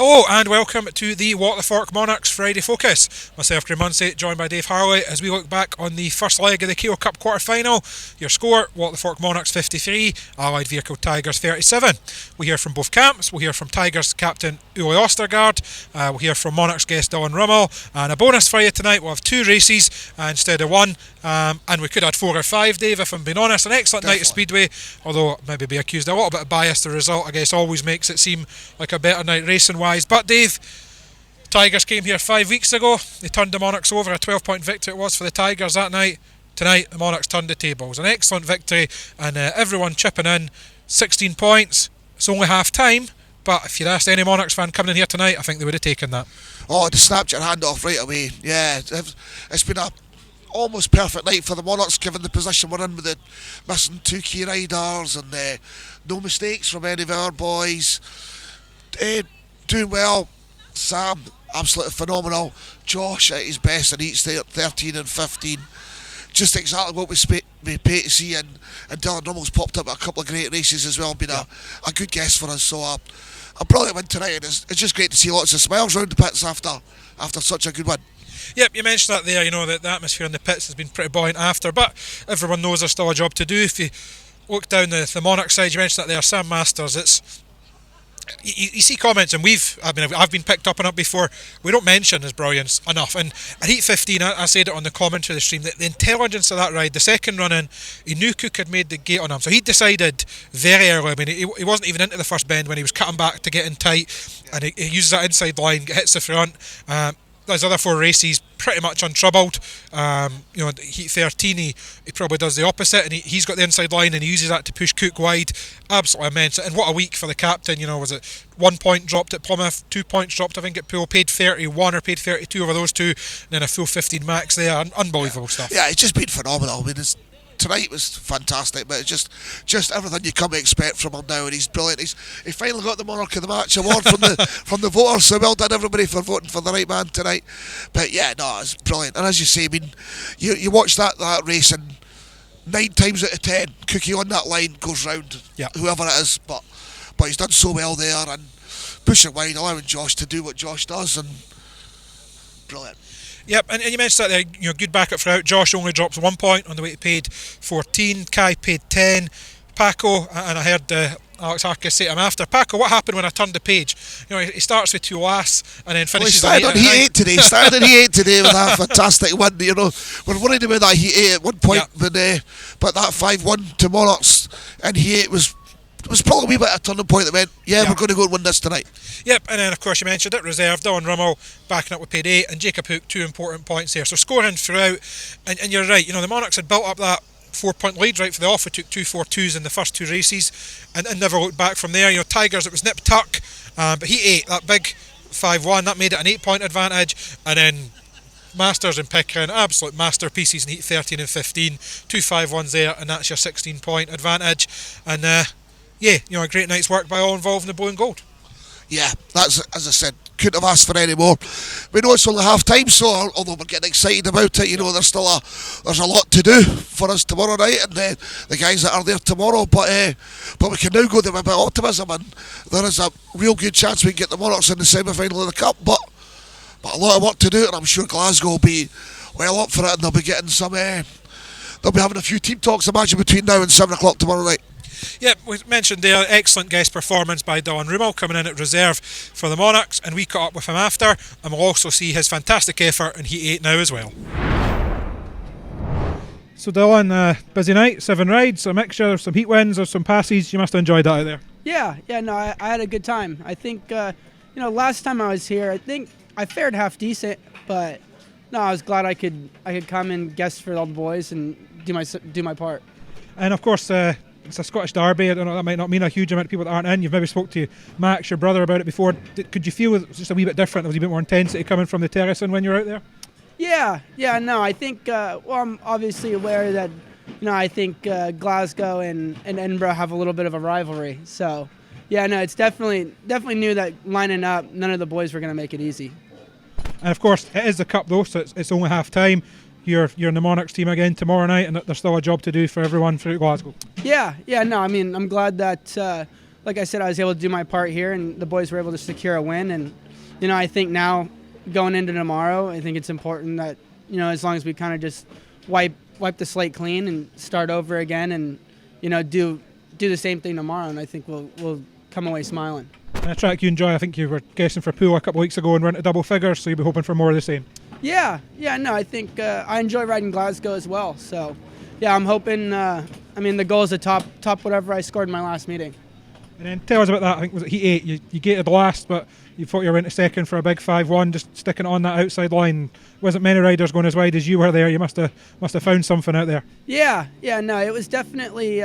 Hello and welcome to the What the Fork Monarchs Friday Focus. Myself, Graham Munsey, joined by Dave Harley as we look back on the first leg of the KO Cup quarter-final. Your score, What the Fork Monarchs 53, Allied Vehicle Tigers 37. We'll hear from both camps. We'll hear from Tigers captain Ule Ostergaard. We'll hear from Monarchs guest Dylan Rummel. And a bonus for you tonight, we'll have 2 races instead of 1. And we could have 4 or 5, Dave, if I'm being honest. An excellent night of Speedway, although maybe be accused a little bit of bias. The result, I guess, always makes it seem like a better night racing-wise. But Dave, Tigers came here 5 weeks ago. They turned the Monarchs over. A 12-point victory it was for the Tigers that night. Tonight, the Monarchs turned the tables. An excellent victory, and everyone chipping in. 16 points. It's only half-time, but if you'd asked any Monarchs fan coming in here tonight, I think they would have taken that. Oh, they snapped your hand off right away. Yeah, it's been a almost perfect night for the Monarchs, given the position we're in with the missing 2 key riders and no mistakes from any of our boys. Doing well. Sam, absolutely phenomenal. Josh at his best in each 13 and 15. Just exactly what we pay to see, and Dylan Rummel's popped up at a couple of great races as well, been a good guest for us. So a brilliant win tonight, and it's just great to see lots of smiles around the pits after such a good win. Yep, you mentioned that there, that the atmosphere in the pits has been pretty buoyant after, but everyone knows there's still a job to do. If you look down the Monarch side, you mentioned that there, Sam Masters, you see comments, and I've been picked up on it before. We don't mention his brilliance enough. And at Heat 15, I said it on the commentary stream, that the intelligence of that ride, the second run in, he knew Cook had made the gate on him, so he decided very early. I mean, he wasn't even into the first bend when he was cutting back to get in tight, and he uses that inside line, hits the front. Those other 4 races pretty much untroubled. Heat 13, he probably does the opposite, and he's got the inside line and he uses that to push Cook wide. Absolutely immense. And what a week for the captain. Was it 1 point dropped at Plymouth, 2 points dropped I think at Poole, paid 31 or paid 32 over those 2, and then a full 15 max there. Unbelievable stuff. Yeah, it's just been phenomenal. I mean, tonight was fantastic, but it's just everything you come to expect from him now, and he's brilliant. He finally got the Monarch of the Match award from the voters, so well done everybody for voting for the right man tonight. But yeah, no, it's brilliant. And as you say, I mean, you watch that race, and 9 times out of 10, Cookie on that line goes round whoever it is, but he's done so well there, and pushing wide, allowing Josh to do what Josh does, and brilliant. Yep, and you mentioned that there, good backup throughout. Josh only drops 1 point on the way to paid 14. Kai paid 10. Paco, and I heard Alex Harkis say to him after, Paco, what happened when I turned the page? He starts with 2 last and then finishes with 8 on Heat 8 today. Started on Heat 8 today with that fantastic win. We're worried about that Heat 8 at one point, but that 5-1 to Monarchs in Heat 8 was probably a wee bit of a turning point that went, we're going to go and win this tonight. Yep, and then of course you mentioned it, reserve, Dylan Rummel backing up with paid 8, and Jacob Hook 2 important points there. So scoring throughout, and you're right, the Monarchs had built up that 4-point lead right for the off. We took 2 4-2s in the first 2 races and never looked back from there. Tigers, it was nip tuck, but Heat 8, that big 5-1, that made it an 8-point advantage, and then Masters and Pickering, absolute masterpieces in Heat 13 and 15, 2 5-1s there, and that's your 16-point advantage. And a great night's work by all involved in the blue and gold. Yeah, that's, as I said, couldn't have asked for any more. We know it's only half time, so although we're getting excited about it, there's a lot to do for us tomorrow night, and the guys that are there tomorrow, but we can now go there with a bit of optimism, and there is a real good chance we can get the Monarchs in the semi-final of the Cup, but a lot of work to do, and I'm sure Glasgow will be well up for it, and they'll be getting they'll be having a few team talks, imagine, between now and 7 o'clock tomorrow night. Yep, we mentioned there, excellent guest performance by Dylan Rummel coming in at reserve for the Monarchs, and we caught up with him after, and we'll also see his fantastic effort in Heat 8 now as well. So Dylan, busy night, 7 rides, a mixture of some heat wins, of some passes. You must have enjoyed that out there. Yeah, no, I had a good time. I think, last time I was here, I think I fared half decent, but no, I was glad I could come and guest for all the boys and do my part. And of course, it's a Scottish derby. I don't know, that might not mean a huge amount of people that aren't in. You've maybe spoke to Max, your brother, about it before. Could you feel it was just a wee bit different? There was a bit more intensity coming from the terracing when you were out there? Yeah, no, I think, I'm obviously aware that, I think Glasgow and Edinburgh have a little bit of a rivalry. So, yeah, no, it's definitely knew that lining up, none of the boys were going to make it easy. And of course, it is the Cup though, so it's only half time. You're in the Monarchs team again tomorrow night, and there's still a job to do for everyone throughout Glasgow. Yeah, no, I mean, I'm glad that like I said, I was able to do my part here, and the boys were able to secure a win. And I think now going into tomorrow, I think it's important that as long as we kind of just wipe the slate clean and start over again, and do the same thing tomorrow, and I think we'll come away smiling. A track you enjoy, I think you were guessing for pool a couple of weeks ago and were into double figures, so you'll be hoping for more of the same. Yeah, no, I think I enjoy riding Glasgow as well. So, yeah, I'm hoping. The goal is to top whatever I scored in my last meeting. And then tell us about that. I think was it Heat 8. You gated last, but you thought you were into second for a big 5-1, just sticking on that outside line. Wasn't many riders going as wide as you were there. You must have found something out there. Yeah, no, it was definitely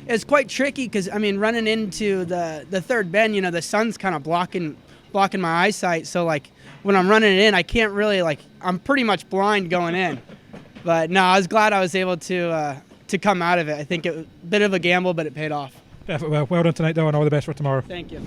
it's quite tricky because running into the third bend, the sun's kind of blocking my eyesight. So like when I'm running it in, I can't really I'm pretty much blind going in. But no, I was glad I was able to come out of it. I think it was a bit of a gamble, but it paid off. Definitely. Well done tonight, Dylan. All the best for tomorrow. Thank you.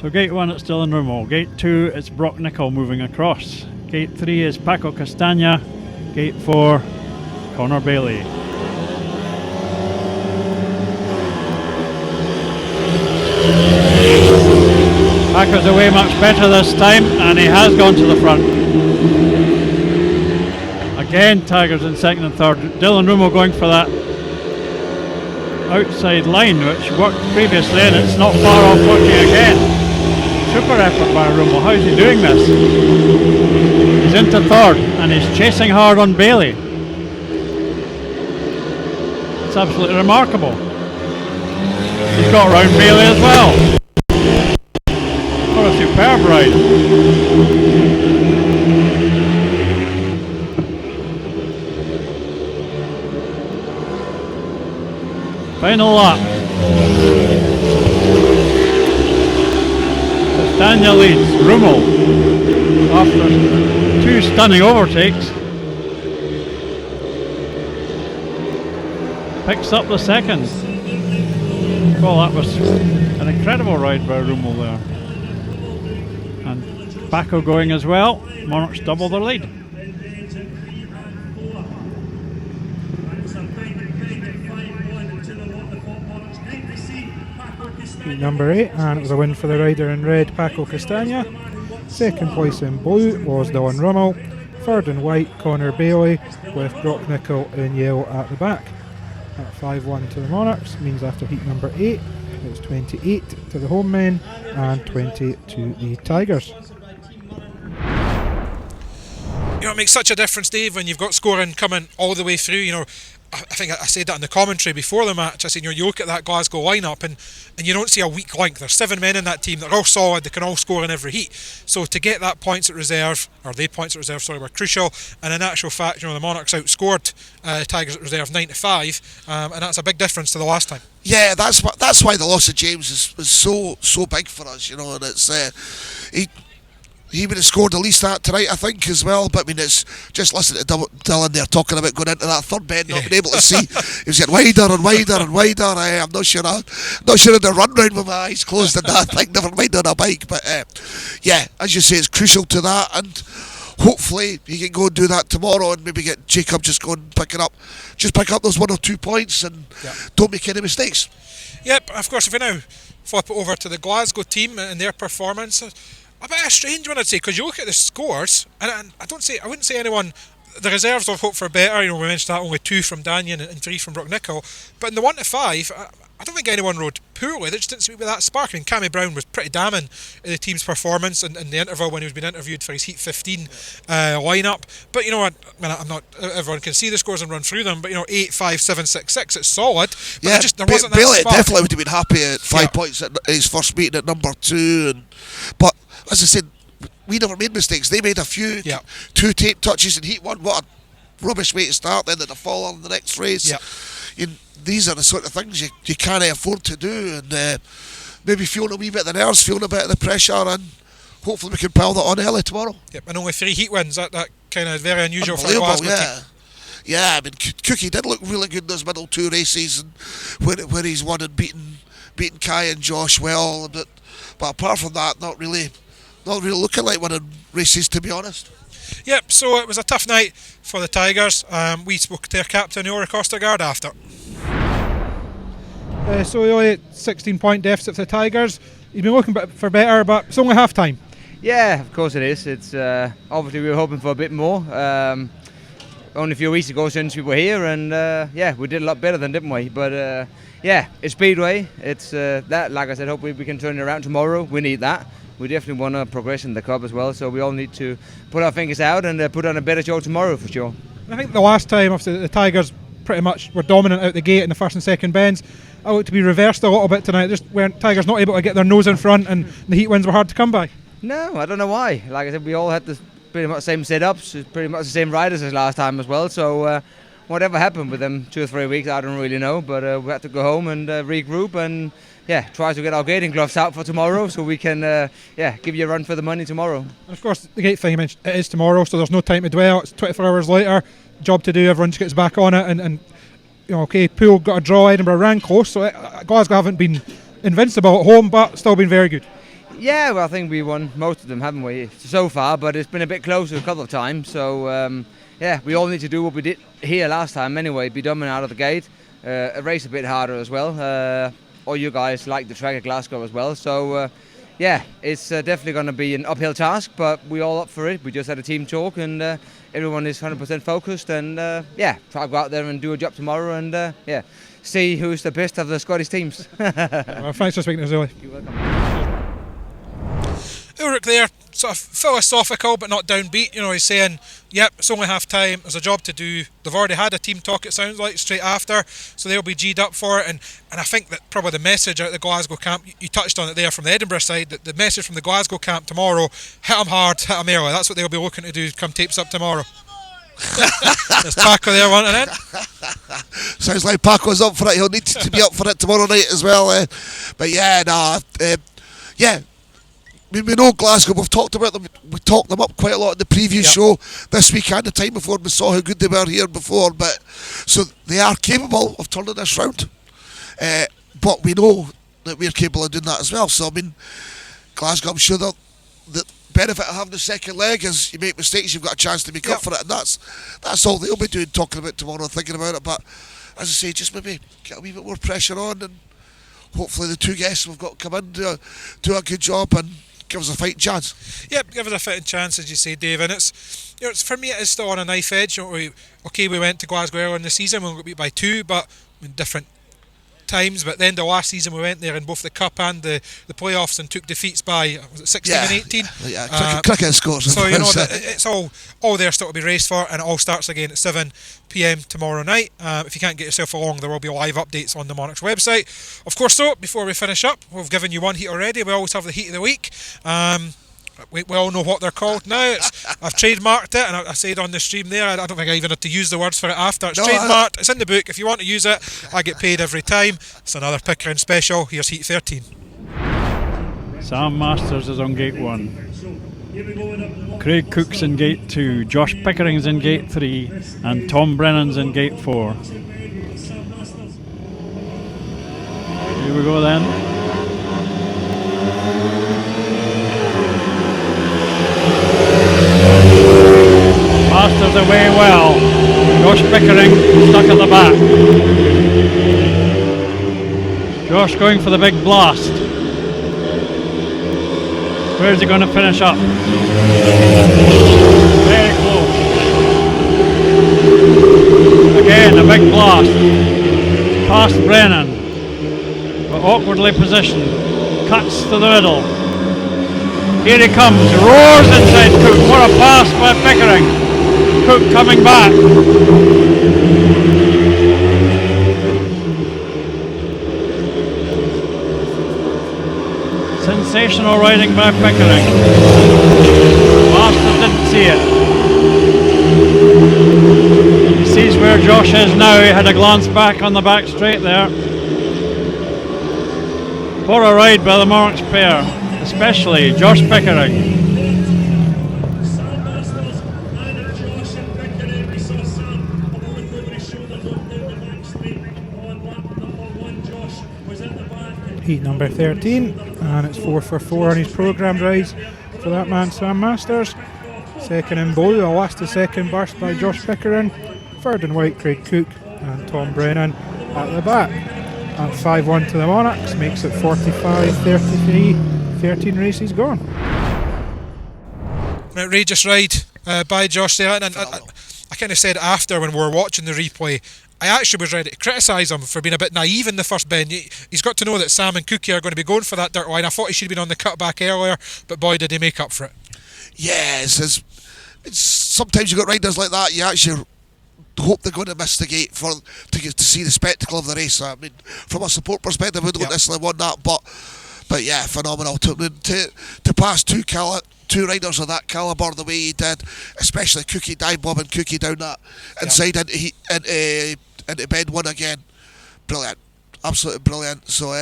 So gate 1 it's Dylan Rummel. Gate 2 it's Brock Nicol moving across. Gate 3 is Paco Castagna. Gate 4 Connor Bailey. Paco's away much better this time, and he has gone to the front. Again Tigers in second and third. Dylan Rummel going for that outside line which worked previously, and it's not far off working again. Super effort by Rummel. How's he doing this? He's into third and he's chasing hard on Bailey. It's absolutely remarkable. He's got round Bailey as well. What a superb ride. Final lap. Castagna leads Rummel after 2 stunning overtakes. Picks up the second. Well, that was an incredible ride by Rummel there. And Paco going as well. Monarchs double their lead. Number 8, and it was a win for the rider in red, Paco Castagna. Second place in blue was Dylan Rummel. Third in white, Connor Bailey, with Brock Nicol in yellow at the back. At 5-1 to the Monarchs means after heat number 8, it's 28 to the home men and 20 to the Tigers. It makes such a difference, Dave, when you've got scoring coming all the way through. I think I said that in the commentary before the match. I said, you look at that Glasgow lineup and you don't see a weak link. There's 7 men in that team that are all solid. They can all score in every heat. So to get that points at reserve, or the points at reserve, were crucial. And in actual fact, the Monarchs outscored Tigers at reserve 9-5, and that's a big difference to the last time. Yeah, that's why the loss of James is so big for us. And it's he would have scored at least that tonight, I think, as well. But it's just listen to Dylan there talking about going into that third bend, not being able to see. He was getting wider and wider and wider. I'm not sure in the run round with my eyes closed and that thing, never mind on a bike. But yeah, as you say, it's crucial to that, and hopefully he can go and do that tomorrow and maybe get Jacob just going and pick up those 1 or 2 points and don't make any mistakes. Yep, of course, if we now flip it over to the Glasgow team and their performance, a bit of a strange one, I'd say, because you look at the scores, and I wouldn't say anyone. The reserves will hope for better. We mentioned that only 2 from Danyan and 3 from Brock Nicol. But in the 1-5, I don't think anyone rode poorly. They just didn't seem to be that spark. Cammy Brown was pretty damning in the team's performance in the interval when he was being interviewed for his Heat 15 lineup. But I'm not. Everyone can see the scores and run through them. But 8, 5, 7, 6, 6. It's solid. But yeah, there wasn't that Bailey spark. definitely would have been happy at 5 points at his first meeting at number 2. But as I said, we never made mistakes. They made a few. 2 tape touches in Heat 1. What a rubbish way to start. Then the fall on the next race. These are the sort of things you can't afford to do. And maybe feeling a wee bit of the nerves, feeling a bit of the pressure, and hopefully we can pile that on early tomorrow. Yep, and only 3 Heat wins. That kind of very unusual for a Glasgow team. Yeah, Cookie did look really good in those middle 2 races, and where he's won and beaten Kai and Josh well. But apart from that, not really looking like winning races, to be honest. Yep, so it was a tough night for the Tigers. We spoke to their captain, Ora Costergaard, after. So only 16-point deficit for the Tigers. You've been looking for better, but it's only half time. Yeah, of course it is. It's obviously we were hoping for a bit more. Only a few weeks ago since we were here, and we did a lot better than, didn't we? But it's Speedway. It's that, like I said, hopefully we can turn it around tomorrow. We need that. We definitely want to progress in the cup as well, so we all need to put our fingers out and put on a better show tomorrow for sure. I think the last time, obviously, the Tigers pretty much were dominant out the gate in the first and second bends. I look to be reversed a little bit tonight. Just weren't Tigers not able to get their nose in front, and the heat wins were hard to come by. No, I don't know why. Like I said, we all had the pretty much same setups, pretty much the same riders as last time as well. So whatever happened with them 2 or 3 weeks, I don't really know. But we had to go home and regroup and try to get our gating gloves out for tomorrow, so we can give you a run for the money tomorrow. And of course, the gate thing you mentioned, it is tomorrow, so there's no time to dwell. It's 24 hours later. Job to do. Everyone just gets back on it and Poole got a draw. Edinburgh ran close, so Glasgow haven't been invincible at home, but still been very good. Yeah, well, I think we won most of them, haven't we, so far, but it's been a bit closer a couple of times, so we all need to do what we did here last time anyway, be dominant out of the gate, race a bit harder as well. All you guys like the track at Glasgow as well, so it's definitely going to be an uphill task, but we're all up for it. We just had a team talk and everyone is 100% focused and try to go out there and do a job tomorrow and see who's the best of the Scottish teams. Well, thanks for speaking to us, Zoe. You're welcome. Ulrich there, sort of philosophical but not downbeat. He's saying, yep, it's only half time, there's a job to do. They've already had a team talk, it sounds like, straight after, so they'll be G'd up for it. And I think that probably the message out of the Glasgow camp, you touched on it there from the Edinburgh side, that the message from the Glasgow camp tomorrow, hit them hard, hit them early. That's what they'll be looking to do come tapes up tomorrow. There's Paco there wanting it. Sounds like Paco's up for it. He'll need to be up for it tomorrow night as well. We know Glasgow, we've talked about them, we talked them up quite a lot in the previous show this week and the time before. We saw how good they were here before, but so they are capable of turning this round, but we know that we're capable of doing that as well. So I mean, Glasgow, I'm sure that the benefit of having the second leg is you make mistakes, you've got a chance to make up for it, and that's all they'll be doing, talking about tomorrow, thinking about it. But as I say, just maybe get a wee bit more pressure on, and hopefully the two guests we've got come in do a good job and give us a fighting chance. Yep, give us a fighting chance, as you say, Dave. And it's for me, it is still on a knife edge. We went to Glasgow earlier in the season, we got beat by 2, but in different times. But then the last season we went there in both the cup and the playoffs and took defeats by, was it 16 and 18? Yeah, cricket scores. So it's all there still to be raced for, and it all starts again at 7 p.m. tomorrow night. If you can't get yourself along, there will be live updates on the Monarchs website. Of course, so before we finish up, we've given you one heat already. We always have the heat of the week. We all know what they're called now. I've trademarked it, and I said on the stream there, I don't think I even had to use the words for it after. It's trademarked, it's in the book. If you want to use it, I get paid every time. It's another Pickering special. Here's heat 13. Sam Masters is on gate 1. Craig Cook's in gate 2. Josh Pickering's in gate 3. And Tom Brennan's in gate 4. Here we go then. Masters away well. Josh Pickering stuck at the back. Josh going for the big blast. Where's he going to finish up? Very close. Again, a big blast. Past Brennan. But awkwardly positioned. Cuts to the middle. Here he comes. Roars inside Cook. What a pass by Pickering. Cook coming back. Sensational riding by Pickering. Masters didn't see it. He sees where Josh is now. He had a glance back on the back straight there. What a ride by the Monarchs pair, especially Josh Pickering. Heat number 13, and it's 4 for 4 on his programmed rides for that man Sam Masters. Second in blue, a last to second burst by Josh Pickering. Third in white, Craig Cook, and Tom Brennan at the back. And 5-1 to the Monarchs makes it 45-33, 13 races gone. An outrageous ride by Josh there, and I kind of said after when we were watching the replay, I actually was ready to criticise him for being a bit naive in the first bend. He's got to know that Sam and Cookie are going to be going for that dirt line. I thought he should have been on the cutback earlier, but boy did he make up for it. Yeah, it's sometimes you got riders like that, you actually hope they're going to miss the gate to see the spectacle of the race. I mean, from a support perspective, we don't necessarily want that, but yeah, phenomenal to pass two riders of that calibre the way he did, especially Cookie dive bombing Cookie down that inside into bend one again. Brilliant, absolutely brilliant. So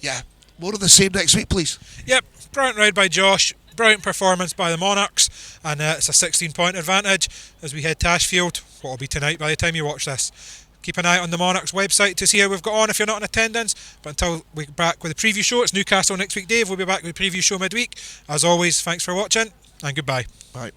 yeah, more of the same next week, please. Yep, brilliant ride by Josh. Brilliant performance by the Monarchs, and it's a 16-point advantage as we head to Ashfield. What will be tonight by the time you watch this. Keep an eye on the Monarchs website to see how we've got on if you're not in attendance. But until we're back with the preview show, it's Newcastle next week. Dave will be back with the preview show midweek. As always, thanks for watching and goodbye. Bye.